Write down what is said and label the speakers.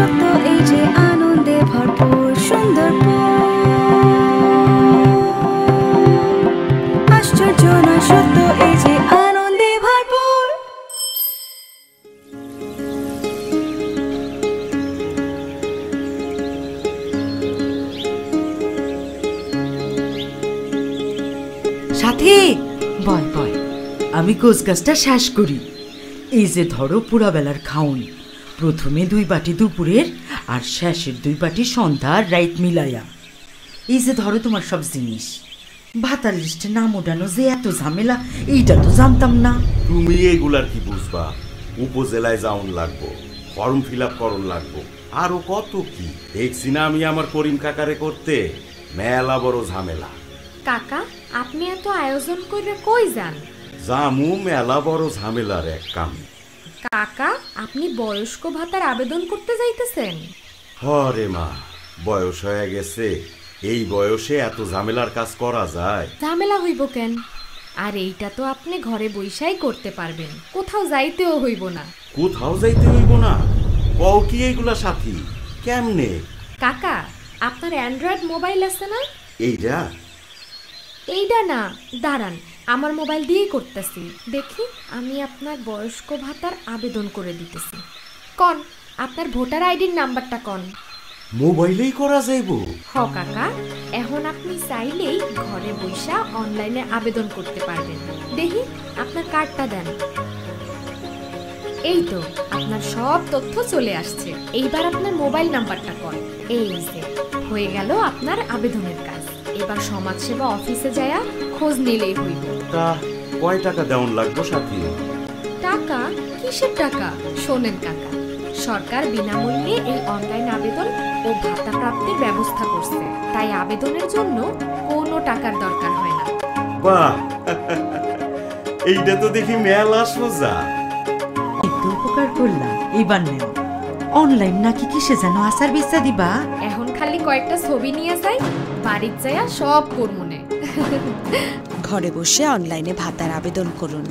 Speaker 1: সত্য এই যে আনন্দে ভরপুর সুন্দরপুর। আশ্চর্য না সত্য এই যে আনন্দে ভরপুর।
Speaker 2: সাথী বয় বয়, আমি কোচকাজটা শেষ করি। এই যে ধরো পুরাবেলার খাউন, প্রথমে 2 বাটি দুপুরের আর শেষের 2 বাটি সন্ধ্যার রাইত মিলাইয়া। এই যে ধরো তোমার সব জিনিস। ভাতার লিস্টে নাম ওঠানো যে এত ঝামেলা, এইটা তো জানতাম না।
Speaker 3: তুমি এগুলার কি বুঝবা? উপজেলায় যাওন লাগবো, ফর্ম ফিল আপ করন লাগবো, আরো কত কি। দেখছি না আমি আমার করিম কাকারে করতে, মেলা বড় ঝামেলা।
Speaker 4: কাকা, আপনি এত আয়োজন করে কই যান?
Speaker 3: জামু মেলা বড় ঝামেলার এক কাম।
Speaker 4: কাকা, আপনি বয়স্ক ভাতার আবেদন করতে যাইতেছেন?
Speaker 3: হরে মা, বয়স হয়ে গেছে, এই বয়সে এত ঝামেলার কাজ করা যায়?
Speaker 4: ঝামেলা হইব কেন? আর এইটা তো আপনি ঘরে বইসাই করতে পারবেন, কোথাও যাইতেও হইব না।
Speaker 3: কোথাও যাইতে হইব না? কও কি এইগুলা সাথী? কেমনে?
Speaker 4: কাকা, আপনার অ্যান্ড্রয়েড মোবাইল আছে না? এইটা না, দাঁড়ান, আমার মোবাইল দিয়েই করতেছি। দেখি, আমি আপনার বয়স্ক ভাতার আবেদন করে দিতেছি। কন, আপনার ভোটার আইডির নাম্বারটা কন।
Speaker 3: মোবাইলেই করা যাইব?
Speaker 4: হ কাকা, এখন আপনি চাইলেই ঘরে বইসা অনলাইনে আবেদন করতে পারবেন। দেখি, আপনার কার্ডটা দেন। এই তো, আপনার সব তথ্য চলে আসছে। এইবার আপনার মোবাইল নাম্বারটা কন। এই যে হয়ে গেল আপনার আবেদনের কাজ। এবার সমাজসেবা অফিসে যায়া খোঁজ নিলেই হইব।
Speaker 3: তা কয় টাকা দেওয়ান লাগবো সাথী?
Speaker 4: টাকা? কিসের টাকা? শোনেন কাকা, সরকার বিনামূল্যে এই অনলাইন আবেদন ও ভাতা প্রাপ্তির ব্যবস্থা করছে, তাই আবেদনের জন্য কোনো টাকার দরকার হয় না।
Speaker 3: বাহ, এইটা তো দেখি মেলা সোজা।
Speaker 2: একটু উপকার করলাম। এবার নেও, অনলাইন নাকি কিসে যেন আসার বিচ্ছা দিবা?
Speaker 4: এখন খালি কয়েকটা ছবি নিয়ে যাই, বাড়ির যাইয়া সব করমনে।
Speaker 5: ঘরে বসে অনলাইনে ভাতার আবেদন করুন।